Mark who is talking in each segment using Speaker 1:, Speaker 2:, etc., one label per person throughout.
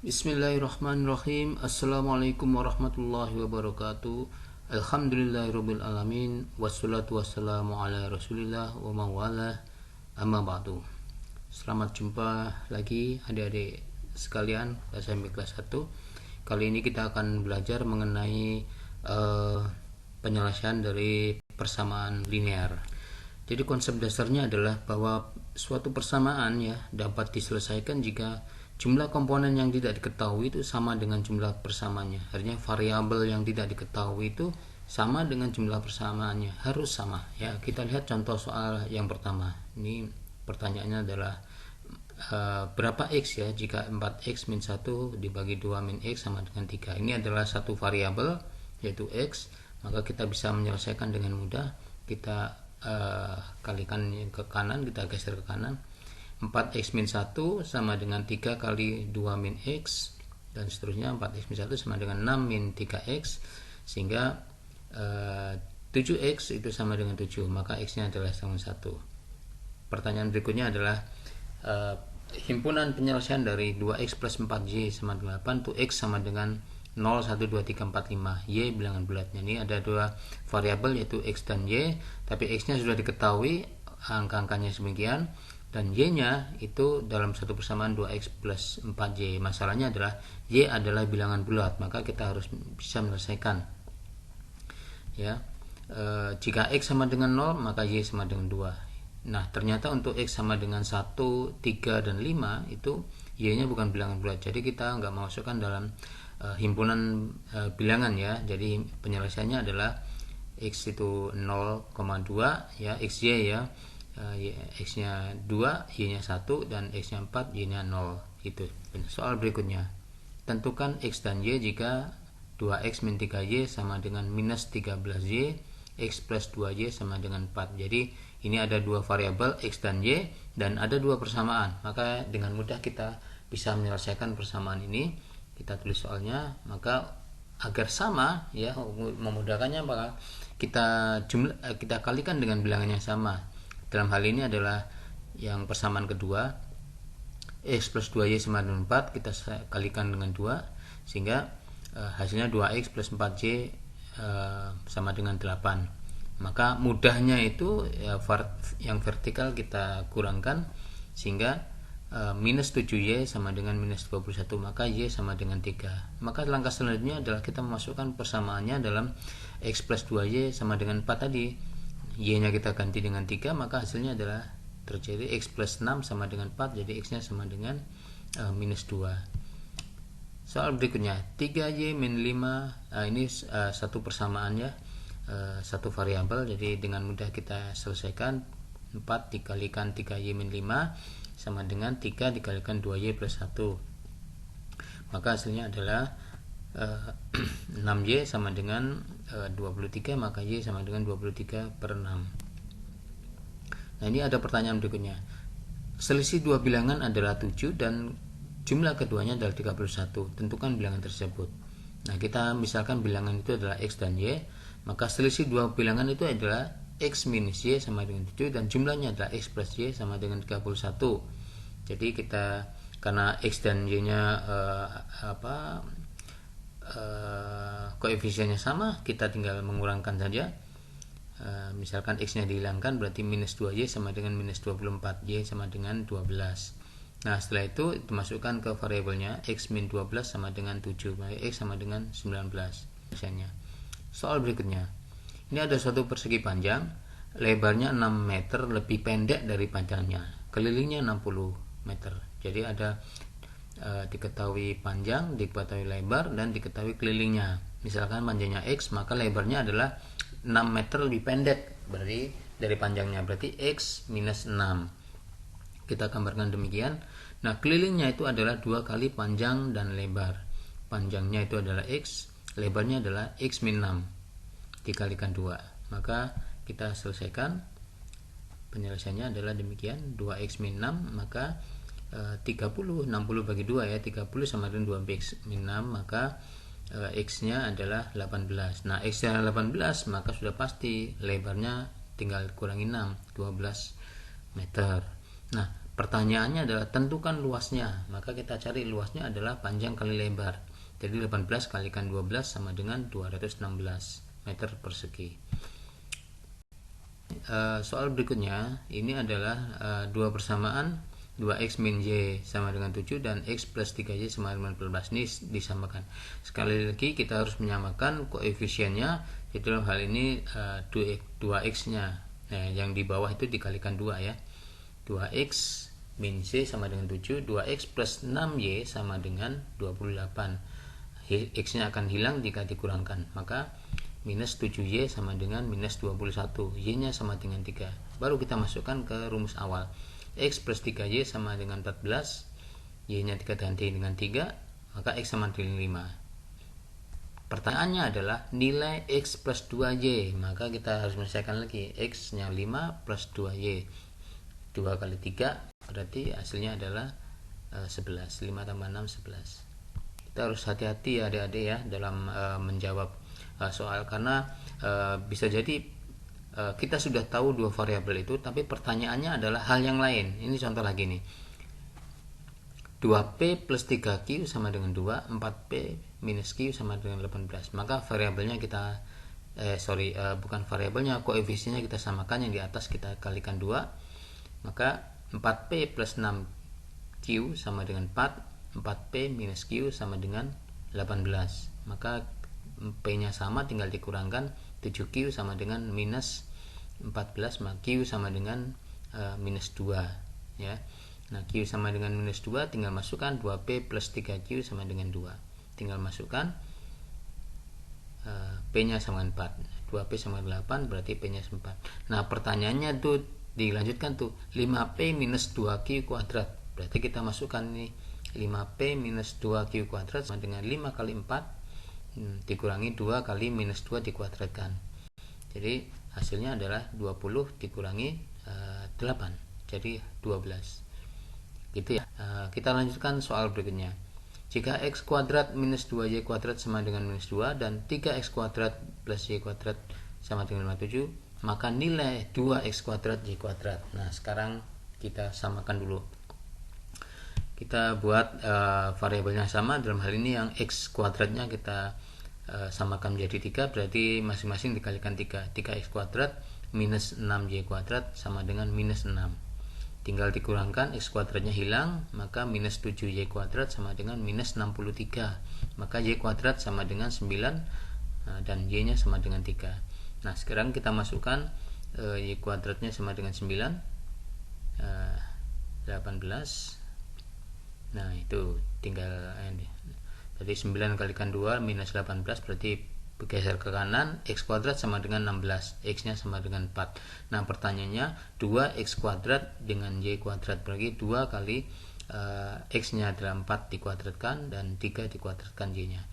Speaker 1: Bismillahirrahmanirrahim. Assalamualaikum warahmatullahi wabarakatuh. Alhamdulillahirabbil alamin. Wassalatu wassalamu ala Rasulillah wa mawala. Amma ba'du. Selamat jumpa lagi adik-adik sekalian SMP kelas 1. Kali ini kita akan belajar mengenai penyelesaian dari persamaan linear. Jadi konsep dasarnya adalah bahwa suatu persamaan ya dapat diselesaikan jika jumlah komponen yang tidak diketahui itu sama dengan jumlah persamaannya. Artinya variabel yang tidak diketahui itu sama dengan jumlah persamaannya, harus sama. Ya, kita lihat contoh soal yang pertama. Ini pertanyaannya adalah berapa x ya jika 4x min 1 dibagi 2 min x sama dengan 3. Ini adalah satu variabel yaitu x, maka kita bisa menyelesaikan dengan mudah. Kita kalikan ke kanan, kita geser ke kanan. 4x min 1 sama dengan 3 kali 2 min x, dan seterusnya. 4x min 1 sama dengan 6 min 3x, sehingga 7x itu sama dengan 7, maka x nya adalah sama 1. Pertanyaan berikutnya adalah himpunan penyelesaian dari 2x plus 4y sama dengan 8 tuh x sama dengan 0, 1, 2, 3, 4, 5, y bilangan bulatnya. Ini ada dua variabel yaitu x dan y, tapi x nya sudah diketahui angka-angkanya sedemikian, dan y nya itu dalam satu persamaan 2x plus 4y. Masalahnya adalah y adalah bilangan bulat, maka kita harus bisa menyelesaikan ya. Jika x sama dengan 0 maka y sama dengan 2. Nah ternyata untuk x sama dengan 1, 3, dan 5 itu y nya bukan bilangan bulat, jadi kita nggak masukkan dalam himpunan bilangan ya. Jadi penyelesaiannya adalah x itu 0,2 ya, xy ya, x nya 2, y nya 1, dan x nya 4, y nya 0. Itu soal berikutnya. Tentukan x dan y jika 2x min 3y sama dengan minus 13y, x plus 2y sama dengan 4. Jadi ini ada dua variabel x dan y, dan ada dua persamaan, maka dengan mudah kita bisa menyelesaikan persamaan ini. Kita tulis soalnya, maka agar sama ya, memudahkannya maka kita kalikan dengan bilangan yang sama. Dalam hal ini adalah yang persamaan kedua, x plus 2y sama dengan 4, kita kalikan dengan 2, sehingga hasilnya 2x plus 4y sama dengan 8. Maka mudahnya itu ya, yang vertikal kita kurangkan, sehingga minus 7y sama dengan minus 21, maka y sama dengan 3. Maka langkah selanjutnya adalah kita memasukkan persamaannya dalam x plus 2y sama dengan 4 tadi. Y nya kita ganti dengan 3, maka hasilnya adalah terjadi x plus 6 sama dengan 4, jadi x nya sama dengan minus 2. Soal berikutnya, 3y min 5, ini satu persamaan ya, satu variabel, jadi dengan mudah kita selesaikan. 4 dikalikan 3y min 5 sama dengan 3 dikalikan 2y plus 1, maka hasilnya adalah 6y sama dengan 23, maka y sama dengan 23 per 6. Nah ini ada pertanyaan berikutnya. Selisih dua bilangan adalah 7 dan jumlah keduanya adalah 31. Tentukan bilangan tersebut. Nah kita misalkan bilangan itu adalah x dan y, maka selisih dua bilangan itu adalah x minus y sama dengan 7, dan jumlahnya adalah x plus y sama dengan 31. Jadi kita, karena x dan y nya koefisiennya sama, kita tinggal mengurangkan saja. Misalkan x nya dihilangkan, berarti minus 2y sama dengan minus 24, y sama dengan 12. Nah setelah itu dimasukkan ke variabelnya, x min 12 sama dengan 7, maka x sama dengan 19. Misalnya soal berikutnya, ini ada suatu persegi panjang, lebarnya 6 meter lebih pendek dari panjangnya, kelilingnya 60 meter. Jadi ada diketahui panjang, diketahui lebar, dan diketahui kelilingnya. Misalkan panjangnya x, maka lebarnya adalah 6 meter lebih pendek berarti dari panjangnya, berarti x minus 6. Kita gambarkan demikian. Nah kelilingnya itu adalah 2 kali panjang dan lebar. Panjangnya itu adalah x, lebarnya adalah x min 6 dikalikan 2, maka kita selesaikan. Penyelesaiannya adalah demikian, 2x min 6, maka 30, 60 bagi 2 ya, 30 sama dengan 2x min 6, maka x nya adalah 18. Nah x nya 18, maka sudah pasti lebarnya tinggal kurangi 6, 12 meter. Nah Pertanyaannya adalah tentukan luasnya, maka kita cari luasnya adalah panjang kali lebar. Jadi 18 kalikan 12 sama dengan 216 meter persegi. Soal berikutnya ini adalah dua persamaan 2x min y sama dengan 7 dan x plus 3y sama dengan 14. Ini disamakan. Sekali lagi kita harus menyamakan koefisiennya. Jadi dalam hal ini 2x nya, nah yang di bawah itu dikalikan 2 ya. 2x min y sama dengan 7, 2x plus 6y sama dengan 28. X nya akan hilang jika dikurangkan, maka minus 7y sama dengan minus 21, y nya sama dengan 3. Baru kita masukkan ke rumus awal. X plus 3y sama dengan 14, y nya kita ganti dengan 3, maka x sama dengan 5. Pertanyaannya adalah nilai x plus 2y, maka kita harus menyelesaikan lagi. X nya 5 plus 2y, 2 kali 3 berarti hasilnya adalah 11. 5 tambah 6 11. Kita harus hati-hati ya adik-adik ya dalam menjawab soal, karena bisa jadi kita sudah tahu dua variabel itu, tapi pertanyaannya adalah hal yang lain. Ini contoh lagi nih, 2p plus 3q sama dengan 2, 4p minus q sama dengan 18. Maka variabelnya kita bukan variabelnya, koefisiennya kita samakan, yang di atas kita kalikan 2, maka 4p plus 6q sama dengan 4, 4p minus q sama dengan 18. Maka p nya sama, tinggal dikurangkan, 7q sama dengan minus 14, maka q sama dengan minus 2 ya. Nah, q sama dengan minus 2, tinggal masukkan 2p plus 3q sama dengan 2, tinggal masukkan p nya sama dengan 4, 2p sama 8 berarti p nya 4. Nah, pertanyaannya tuh dilanjutkan tuh 5p minus 2q kuadrat, berarti kita masukkan ini 5p minus 2q kuadrat sama dengan 5 kali 4 dikurangi 2 kali minus 2 dikuadratkan. Jadi hasilnya adalah 20 dikurangi 8, jadi 12 gitu ya. Kita lanjutkan soal berikutnya. Jika x kuadrat minus 2y kuadrat sama dengan minus 2 dan 3x kuadrat plus y kuadrat sama dengan 57, maka nilai 2x kuadrat y kuadrat. Nah, sekarang kita samakan dulu. Kita buat variabelnya sama, dalam hal ini yang x kuadratnya kita samakan menjadi 3, berarti masing-masing dikalikan 3. 3x kuadrat minus 6y kuadrat sama dengan minus 6. Tinggal dikurangkan, x kuadratnya hilang, maka minus 7y kuadrat sama dengan minus 63. Maka y kuadrat sama dengan 9 dan y nya sama dengan 3. Nah, sekarang kita masukkan y kuadratnya sama dengan 9, 18. Nah, itu tinggal jadi 9 kalikan 2 minus 18 berarti bergeser ke kanan, x kuadrat sama dengan 16, x nya sama dengan 4. Nah, pertanyaannya 2x kuadrat dengan y kuadrat, berarti 2 kali x nya adalah 4 dikuadratkan dan 3 dikuadratkan y nya.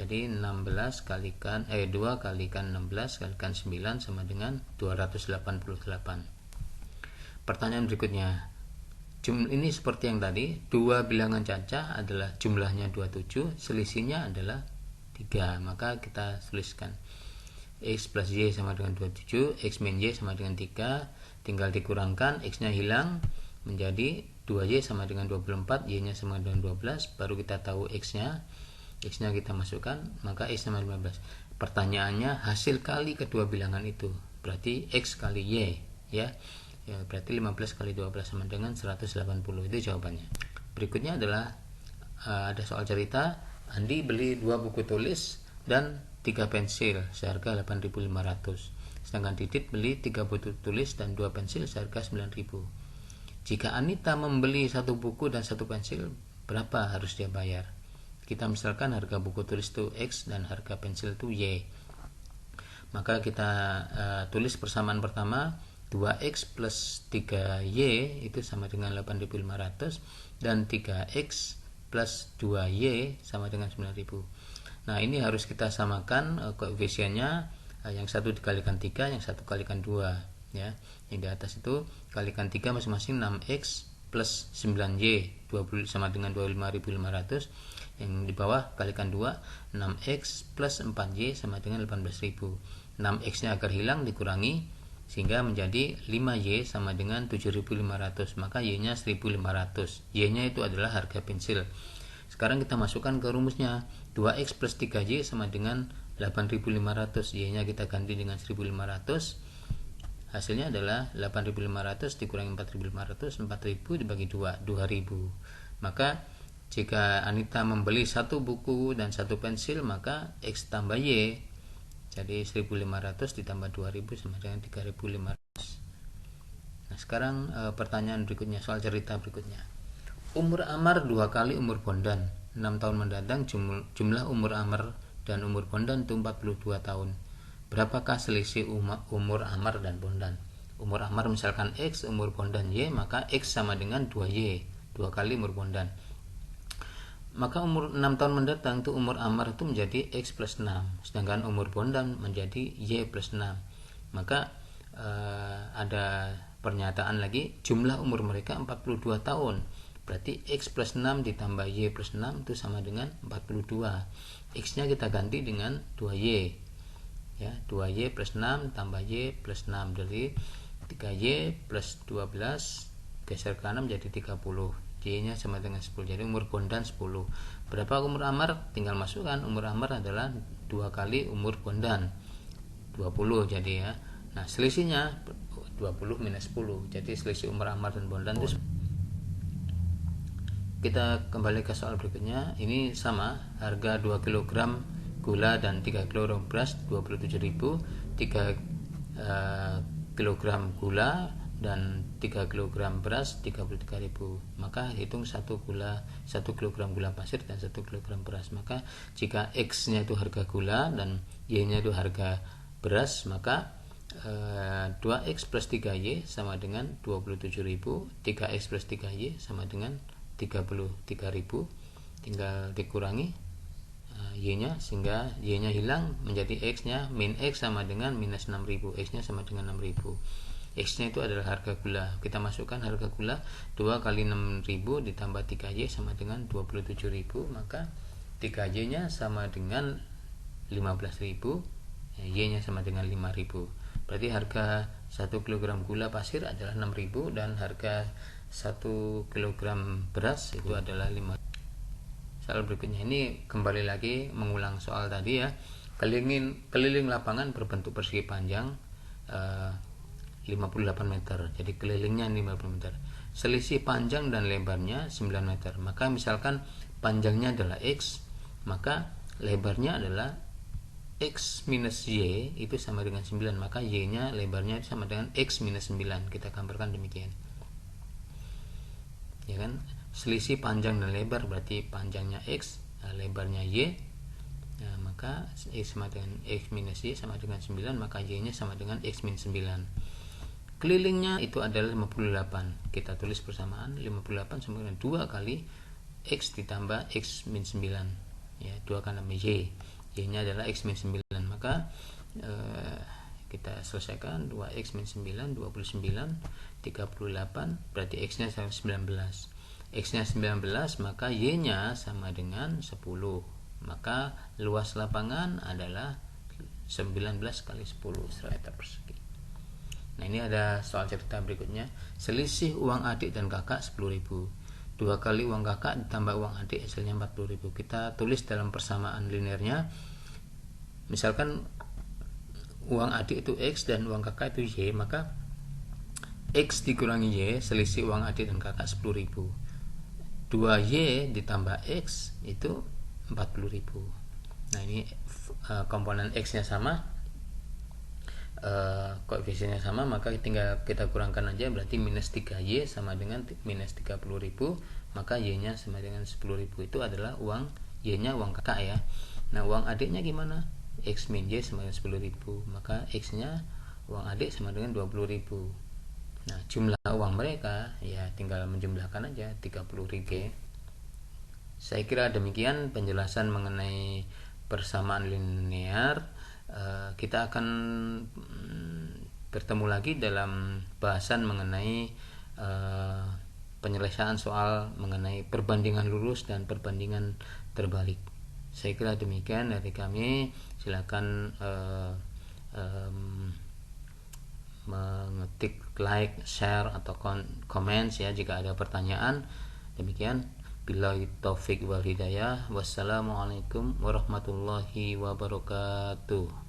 Speaker 1: Jadi 16 kalikan 2 kalikan 16 kalikan 9 sama dengan 288. Pertanyaan berikutnya. Ini seperti yang tadi, dua bilangan cacah adalah jumlahnya 27, selisihnya adalah 3. Maka kita tuliskan x plus y sama dengan 27, x min y sama dengan 3, tinggal dikurangkan, x nya hilang menjadi 2y sama dengan 24, y nya sama dengan 12, baru kita tahu x nya kita masukkan, maka x sama 15. Pertanyaannya hasil kali kedua bilangan itu, berarti x kali y ya, berarti 15 kali 12 sama dengan 180, itu jawabannya. Berikutnya adalah ada soal cerita, Andi beli 2 buku tulis dan 3 pensil seharga 8.500, sedangkan Didit beli 3 buku tulis dan 2 pensil seharga 9.000. Jika Anita membeli 1 buku dan 1 pensil, berapa harus dia bayar? Kita misalkan harga buku tulis itu X dan harga pensil itu Y. Maka kita tulis persamaan pertama, 2X plus 3Y itu sama dengan 8.500 dan 3X plus 2Y sama dengan 9.000. Nah, ini harus kita samakan koefisiennya, yang satu dikalikan 3, yang satu kalikan 2 ya. Yang di atas itu kalikan 3 masing-masing 6X plus 9Y 20 sama dengan 25.500. Yang di bawah kalikan 2, 6x plus 4y sama dengan 18.000. 6x nya agar hilang dikurangi sehingga menjadi 5Y sama dengan 7.500, maka Y-nya 1.500. Y-nya itu adalah harga pensil. Sekarang kita masukkan ke rumusnya. 2X plus 3Y sama dengan 8.500. Y-nya kita ganti dengan 1.500. Hasilnya adalah 8.500 dikurangi 4.500, 4.000 dibagi 2, 2.000. Maka jika Anita membeli satu buku dan satu pensil, maka X tambah Y, jadi 1.500 ditambah 2.000 sama dengan 3.500. Nah sekarang pertanyaan berikutnya, soal cerita berikutnya. Umur Amar 2 kali umur Bondan. 6 tahun mendatang jumlah umur Amar dan umur Bondan itu 42 tahun. Berapakah selisih umur Amar dan Bondan? Umur Amar misalkan X, umur Bondan Y, maka X sama dengan 2Y, 2 kali umur Bondan. Maka umur 6 tahun mendatang itu umur Amar itu menjadi X plus 6, sedangkan umur Bondan menjadi Y plus 6. Maka ada pernyataan lagi, jumlah umur mereka 42 tahun. Berarti X plus 6 ditambah Y plus 6 itu sama dengan 42. X nya kita ganti dengan 2Y, ya, 2Y plus 6 tambah Y plus 6, jadi 3Y plus 12 geser ke kanan menjadi 30. Y nya sama dengan 10, jadi umur Bondan 10. Berapa umur Amar? Tinggal masukkan, umur Amar adalah 2 kali umur Bondan, 20 jadi ya. Nah selisihnya 20 minus 10, jadi selisih umur Amar dan Bondan itu. Kita kembali ke soal berikutnya. Ini sama, harga 2 kg gula dan 3 kg beras 27.000, 3 kg gula dan 3 kg beras 33.000. Maka hitung 1 kg gula pasir dan 1 kg beras. Maka jika X nya itu harga gula dan Y nya itu harga beras, maka 2X plus 3Y sama dengan 27.000, 3X plus 3Y sama dengan 33.000, tinggal dikurangi Y nya sehingga Y nya hilang, menjadi X nya min X sama dengan minus 6.000, X nya sama dengan 6.000. X nya itu adalah harga gula. Kita masukkan harga gula 2 kali 6.000 ditambah 3Y sama dengan 27.000, maka 3Y nya sama dengan 15.000, Y nya sama dengan 5.000. Berarti harga 1 kg gula pasir adalah 6.000 dan harga 1 kg beras itu adalah 5. Soal berikutnya ini kembali lagi mengulang soal tadi ya. Keliling lapangan berbentuk persegi panjang 58 meter. Jadi kelilingnya 50 meter. Selisih panjang dan lebarnya 9 meter. Maka misalkan panjangnya adalah X, maka lebarnya adalah X minus Y itu sama dengan 9. Maka Y nya lebarnya sama dengan X minus 9. Kita gambarkan demikian, ya kan. Selisih panjang dan lebar berarti panjangnya X, lebarnya Y, nah, maka X sama dengan X minus Y sama dengan 9, maka Y nya sama dengan X min 9. Kelilingnya itu adalah 58. Kita tulis bersamaan, 58 sama dengan 2 kali X ditambah X min 9, ya, 2 kali Y. Y nya adalah X min 9. Maka kita selesaikan 2X min 9, 29, 38, berarti X nya sama 19. X nya 19, maka Y nya sama dengan 10. Maka luas lapangan adalah 19 kali 10 meter persegi. Nah ini ada soal cerita berikutnya. Selisih uang adik dan kakak 10.000. 2 kali uang kakak ditambah uang adik hasilnya 40.000. Kita tulis dalam persamaan linearnya. Misalkan uang adik itu X dan uang kakak itu Y, maka X dikurangi Y, selisih uang adik dan kakak 10.000. 2Y ditambah X itu 40.000. Nah ini komponen X nya sama, koefisiennya sama, maka tinggal kita kurangkan aja, berarti minus 3Y sama dengan minus 30.000, maka Y nya sama dengan 10.000. Itu adalah uang Y nya uang kakak ya. Nah uang adiknya gimana? X min Y sama dengan 10.000, maka X nya uang adik sama dengan 20.000. Nah jumlah uang mereka ya tinggal menjumlahkan aja 30.000. Saya kira demikian penjelasan mengenai persamaan linear. Kita akan bertemu lagi dalam bahasan mengenai penyelesaian soal mengenai perbandingan lurus dan perbandingan terbalik. Saya kira demikian dari kami. Silakan mengetik like, share atau komen ya jika ada pertanyaan. Demikian, billahi taufik wal hidayah. Wassalamualaikum warahmatullahi wabarakatuh.